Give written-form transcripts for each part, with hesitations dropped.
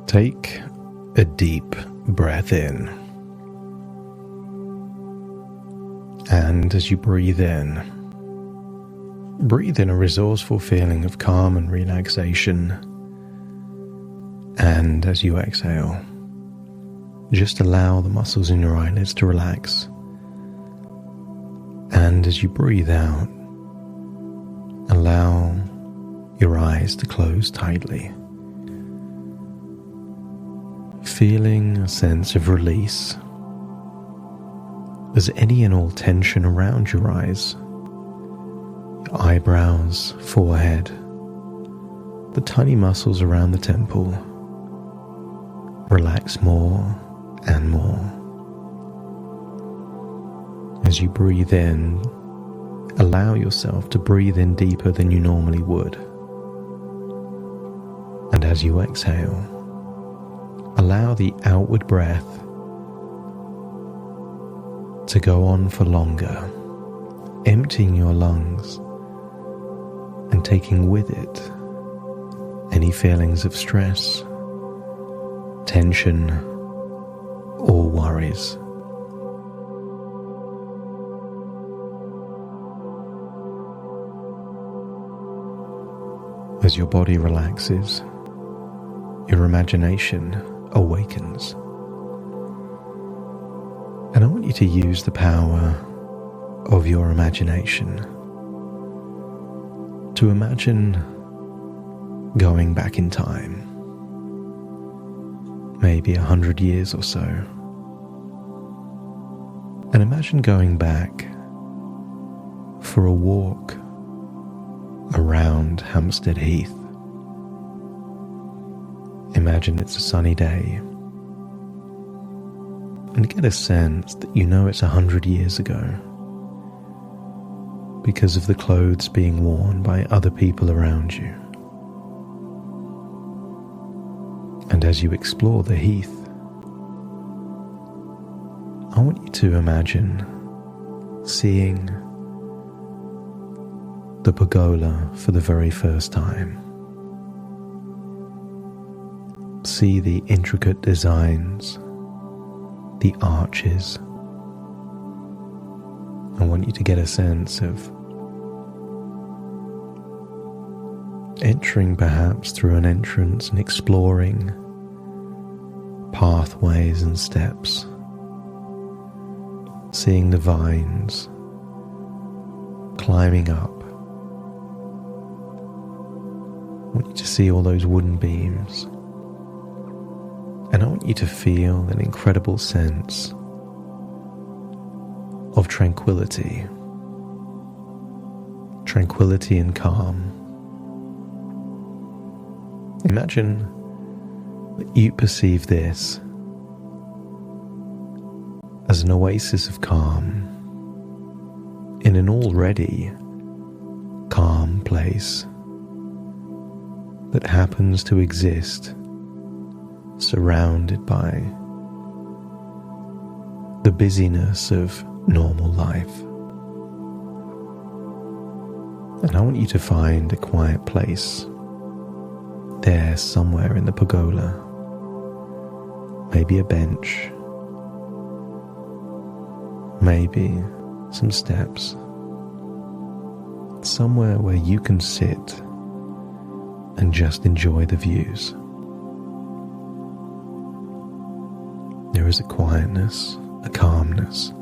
Take a deep breath in. And as you breathe in a resourceful feeling of calm and relaxation. And as you exhale, just allow the muscles in your eyelids to relax. And as you breathe out, allow your eyes to close tightly. Feeling a sense of release as any and all tension around your eyes, your eyebrows, forehead, the tiny muscles around the temple relax more and more. As you breathe in, allow yourself to breathe in deeper than you normally would. And as you exhale, allow the outward breath to go on for longer, emptying your lungs and taking with it any feelings of stress, tension, or worries. As your body relaxes, your imagination awakens. And I want you to use the power of your imagination to imagine going back in time, maybe 100 years or so. And imagine going back for a walk around Hampstead Heath. Imagine it's a sunny day, and get a sense that you know it's 100 years ago because of the clothes being worn by other people around you. And as you explore the heath, I want you to imagine seeing the pergola for the very first time. See the intricate designs, the arches. I want you to get a sense of entering perhaps through an entrance and exploring pathways and steps, seeing the vines, climbing up. I want you to see all those wooden beams. And I want you to feel an incredible sense of tranquility and calm. Imagine that you perceive this as an oasis of calm in an already calm place that happens to exist surrounded by the busyness of normal life. And I want you to find a quiet place there somewhere in the pergola, maybe a bench, maybe some steps, somewhere where you can sit and just enjoy the views. There is a quietness, a calmness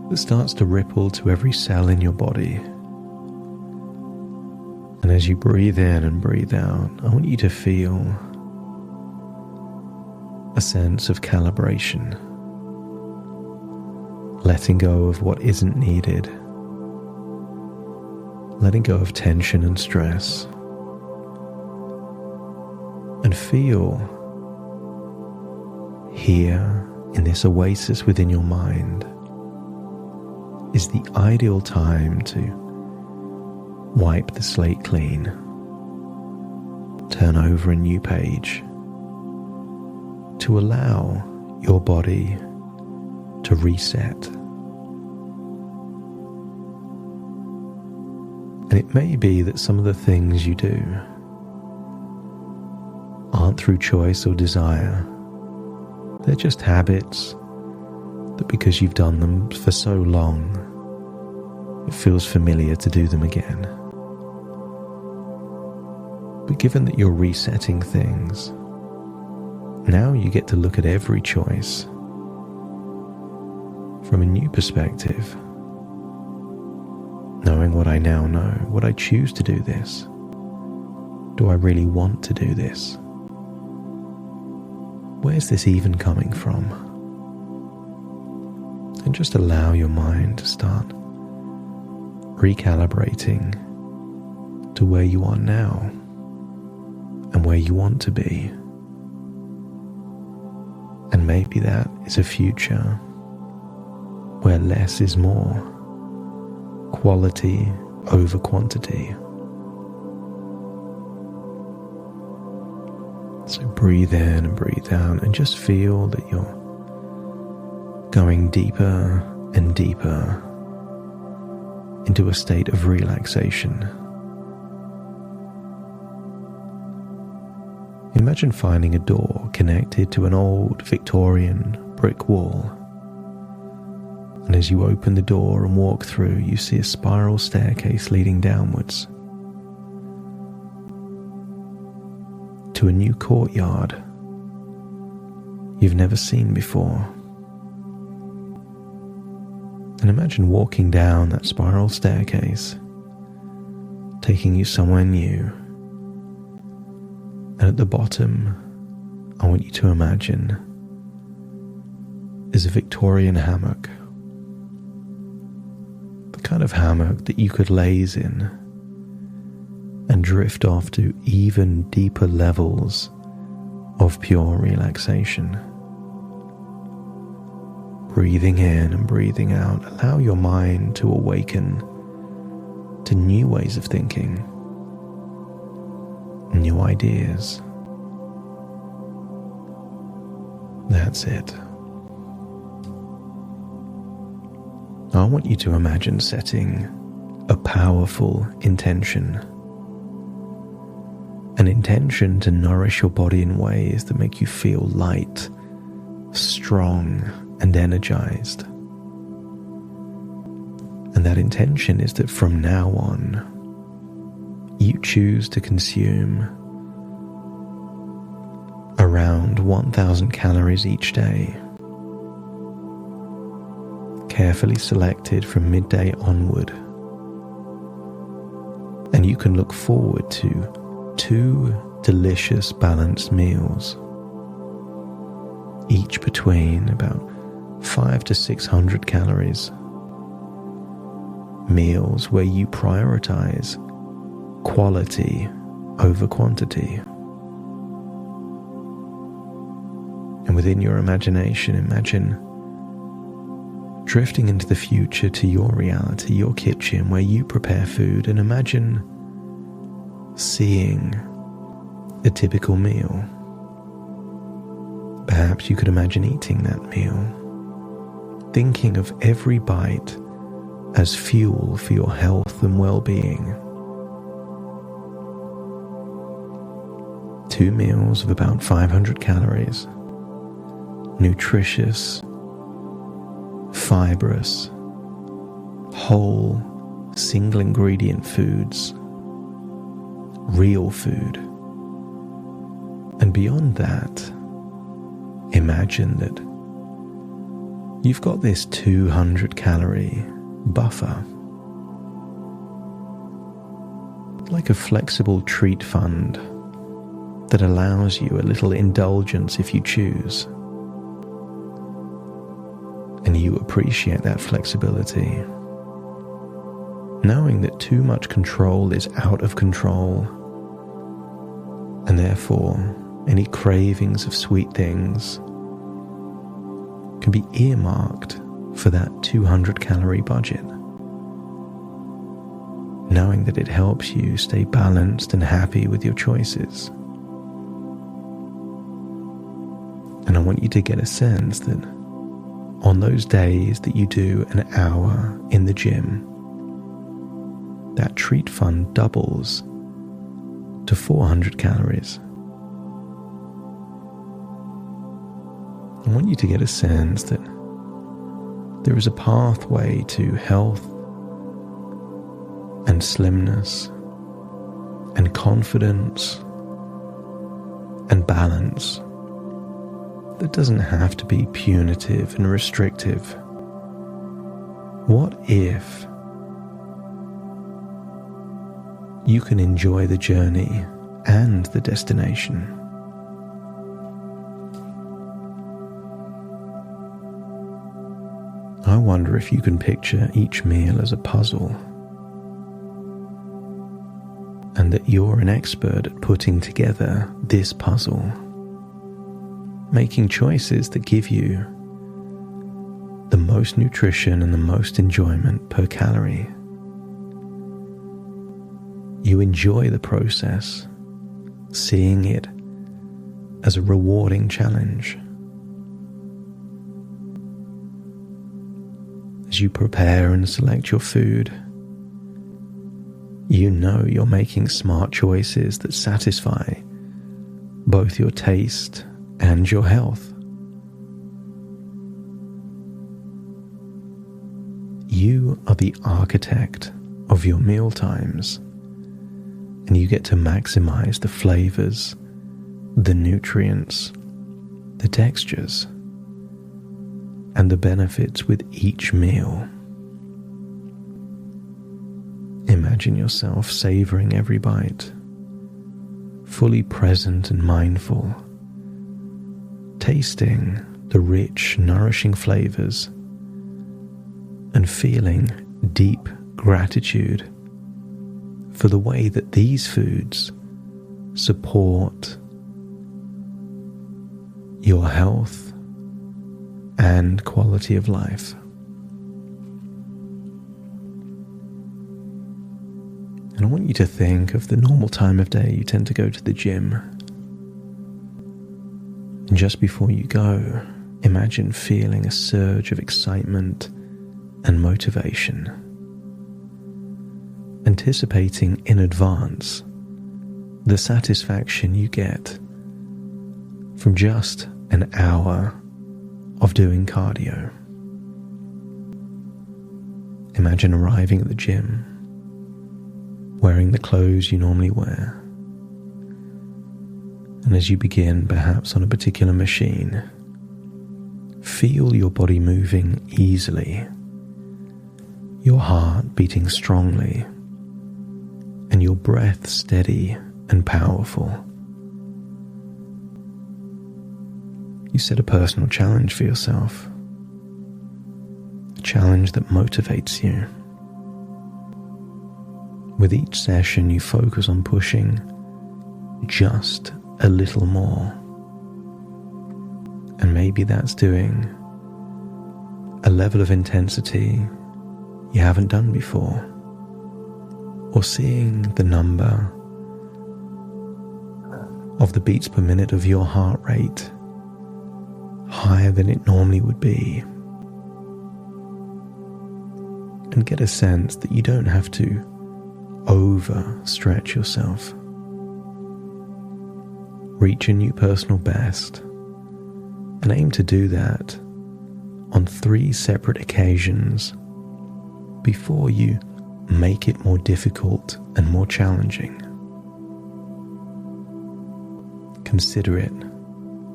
that starts to ripple to every cell in your body. And as you breathe in and breathe out, I want you to feel a sense of calibration, letting go of what isn't needed, letting go of tension and stress, and feel here in this oasis within your mind is the ideal time to wipe the slate clean, turn over a new page, to allow your body to reset. And it may be that some of the things you do aren't through choice or desire. They're just habits that, because you've done them for so long, it feels familiar to do them again. But given that you're resetting things, now you get to look at every choice from a new perspective. Knowing what I now know, would I choose to do this? Do I really want to do this? Where's this even coming from? And just allow your mind to start recalibrating to where you are now and where you want to be. And maybe that is a future where less is more, quality over quantity. So breathe in and breathe out and just feel that you're going deeper and deeper into a state of relaxation. Imagine finding a door connected to an old Victorian brick wall. And as you open the door and walk through, you see a spiral staircase leading downwards to a new courtyard you've never seen before. And imagine walking down that spiral staircase, taking you somewhere new. And at the bottom, I want you to imagine is a Victorian hammock. The kind of hammock that you could laze in and drift off to even deeper levels of pure relaxation. Breathing in and breathing out, allow your mind to awaken to new ways of thinking, new ideas. That's it. I want you to imagine setting a powerful intention. An intention to nourish your body in ways that make you feel light, strong, and energized. And that intention is that from now on, you choose to consume around 1,000 calories each day, carefully selected from midday onward. And you can look forward to 2 delicious balanced meals, each between about 500 to 600 calories. Meals where you prioritize quality over quantity. And within your imagination, imagine drifting into the future to your reality, your kitchen where you prepare food, and imagine seeing a typical meal. Perhaps you could imagine eating that meal, thinking of every bite as fuel for your health and well-being. 2 meals of about 500 calories, nutritious, fibrous, whole, single ingredient foods, real food. And beyond that, imagine that you've got this 200 calorie buffer, like a flexible treat fund that allows you a little indulgence if you choose. And you appreciate that flexibility, knowing that too much control is out of control, and therefore any cravings of sweet things can be earmarked for that 200 calorie budget, knowing that it helps you stay balanced and happy with your choices. And I want you to get a sense that on those days that you do an hour in the gym, that treat fund doubles to 400 calories. I want you to get a sense that there is a pathway to health and slimness and confidence and balance that doesn't have to be punitive and restrictive. What if you can enjoy the journey and the destination? I wonder if you can picture each meal as a puzzle, and that you're an expert at putting together this puzzle, making choices that give you the most nutrition and the most enjoyment per calorie. You enjoy the process, seeing it as a rewarding challenge. As you prepare and select your food, you know you're making smart choices that satisfy both your taste and your health. You are the architect of your meal times, and you get to maximize the flavors, the nutrients, the textures, and the benefits with each meal. Imagine yourself savoring every bite, fully present and mindful, tasting the rich, nourishing flavors, and feeling deep gratitude for the way that these foods support your health and quality of life. And I want you to think of the normal time of day you tend to go to the gym. And just before you go, imagine feeling a surge of excitement and motivation, anticipating in advance the satisfaction you get from just an hour of doing cardio. Imagine arriving at the gym, wearing the clothes you normally wear, and as you begin perhaps on a particular machine, feel your body moving easily, your heart beating strongly, and your breath steady and powerful. You set a personal challenge for yourself, a challenge that motivates you. With each session, you focus on pushing just a little more. And maybe that's doing a level of intensity you haven't done before, or seeing the number of the beats per minute of your heart rate higher than it normally would be, and get a sense that you don't have to overstretch yourself. Reach a new personal best, and aim to do that on 3 separate occasions before you make it more difficult and more challenging. Consider it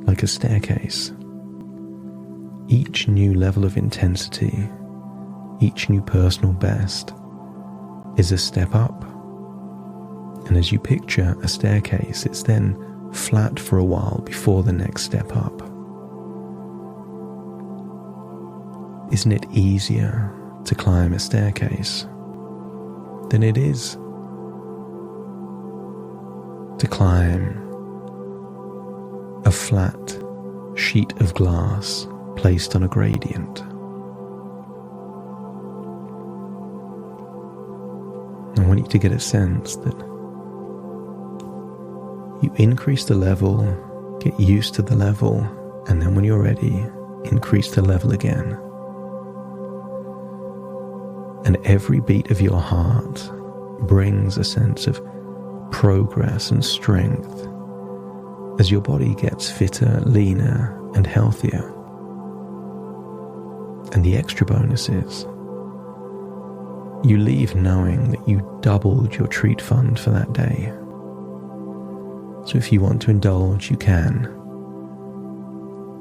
like a staircase. Each new level of intensity, each new personal best is a step up. And as you picture a staircase, it's then flat for a while before the next step up. Isn't it easier to climb a staircase than it is to climb a flat sheet of glass placed on a gradient? I want you to get a sense that you increase the level, get used to the level, and then when you're ready, increase the level again. And every beat of your heart brings a sense of progress and strength as your body gets fitter, leaner, and healthier. And the extra bonus is you leave knowing that you doubled your treat fund for that day. So if you want to indulge, you can.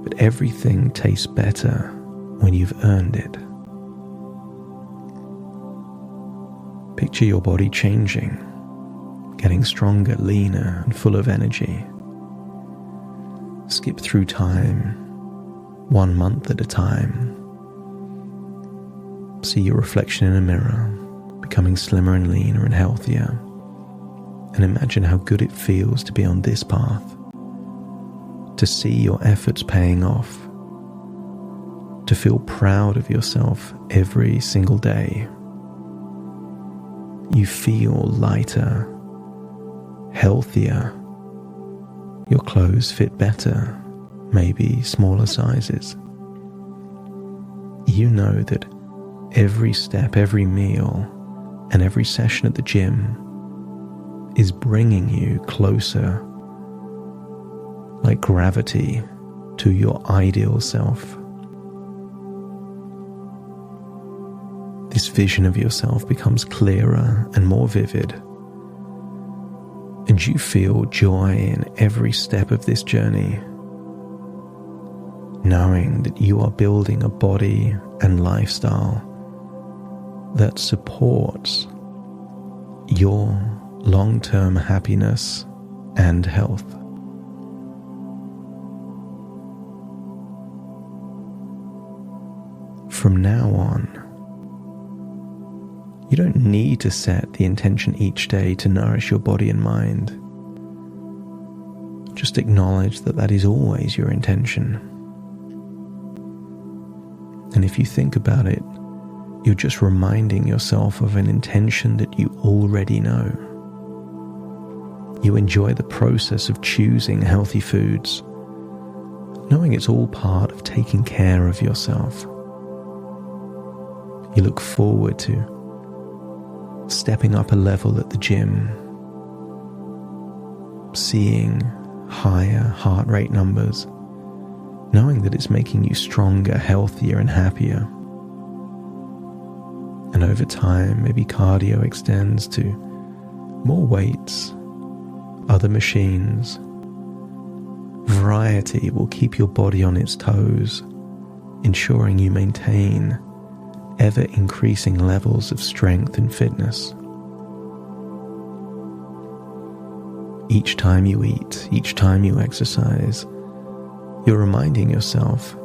But everything tastes better when you've earned it. Picture your body changing, getting stronger, leaner, and full of energy. Skip through time, 1 month at a time. See your reflection in a mirror, becoming slimmer and leaner and healthier. And imagine how good it feels to be on this path, to see your efforts paying off, to feel proud of yourself every single day. You feel lighter, healthier. Your clothes fit better, maybe smaller sizes. You know that every step, every meal, and every session at the gym is bringing you closer, like gravity, to your ideal self. This vision of yourself becomes clearer and more vivid, and you feel joy in every step of this journey, knowing that you are building a body and lifestyle that supports your long-term happiness and health. From now on, you don't need to set the intention each day to nourish your body and mind. Just acknowledge that that is always your intention. And if you think about it, you're just reminding yourself of an intention that you already know. You enjoy the process of choosing healthy foods, knowing it's all part of taking care of yourself. You look forward to stepping up a level at the gym, seeing higher heart rate numbers, knowing that it's making you stronger, healthier, and happier. And over time, maybe cardio extends to more weights, other machines. Variety will keep your body on its toes, ensuring you maintain ever-increasing levels of strength and fitness. Each time you eat, each time you exercise, you're reminding yourself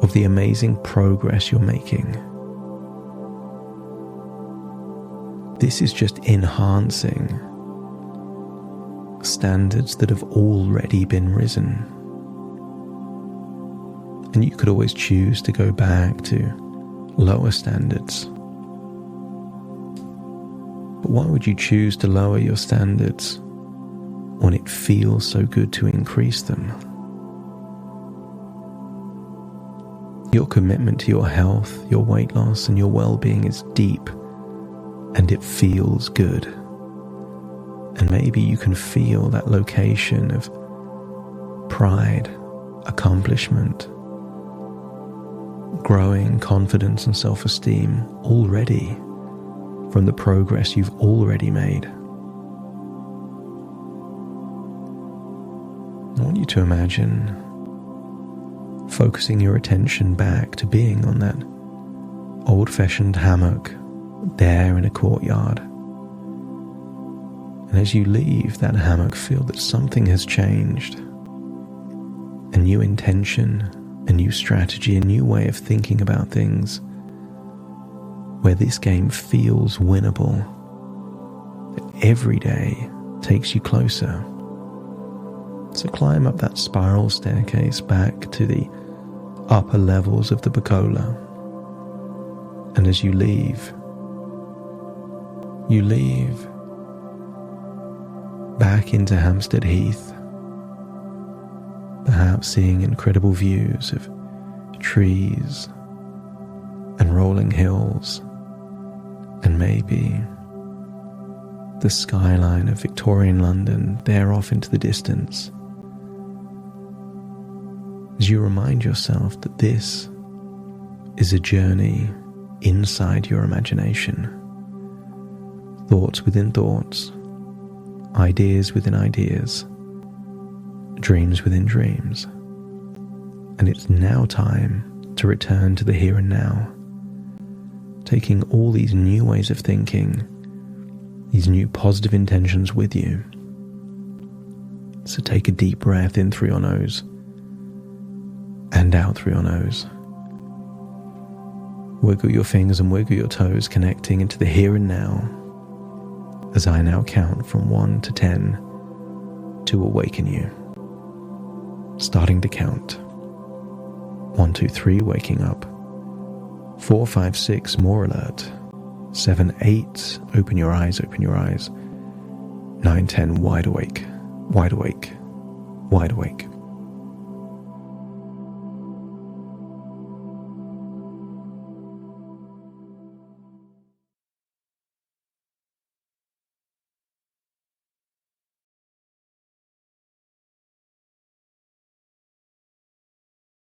of the amazing progress you're making. This is just enhancing standards that have already been risen. And you could always choose to go back to lower standards. But why would you choose to lower your standards when it feels so good to increase them? Your commitment to your health, your weight loss, and your well-being is deep, and it feels good. And maybe you can feel that location of pride, accomplishment, growing confidence and self-esteem already from the progress you've already made. I want you to imagine focusing your attention back to being on that old-fashioned hammock there in a courtyard. And as you leave that hammock, feel that something has changed. A new intention, a new strategy, a new way of thinking about things, where this game feels winnable, that every day takes you closer. So climb up that spiral staircase back to the upper levels of the Pergola. And as you leave back into Hampstead Heath, perhaps seeing incredible views of trees and rolling hills, and maybe the skyline of Victorian London there off into the distance. As you remind yourself that this is a journey inside your imagination. Thoughts within thoughts, ideas within ideas, dreams within dreams. And it's now time to return to the here and now, taking all these new ways of thinking, these new positive intentions with you. So take a deep breath in through your nose and out through your nose. Wiggle your fingers and wiggle your toes, connecting into the here and now as I now count from 1 to 10 to awaken you. Starting to count. 1, 2, 3, waking up. 4, 5, 6, more alert. 7, 8, open your eyes, open your eyes. 9, 10, wide awake, wide awake, wide awake.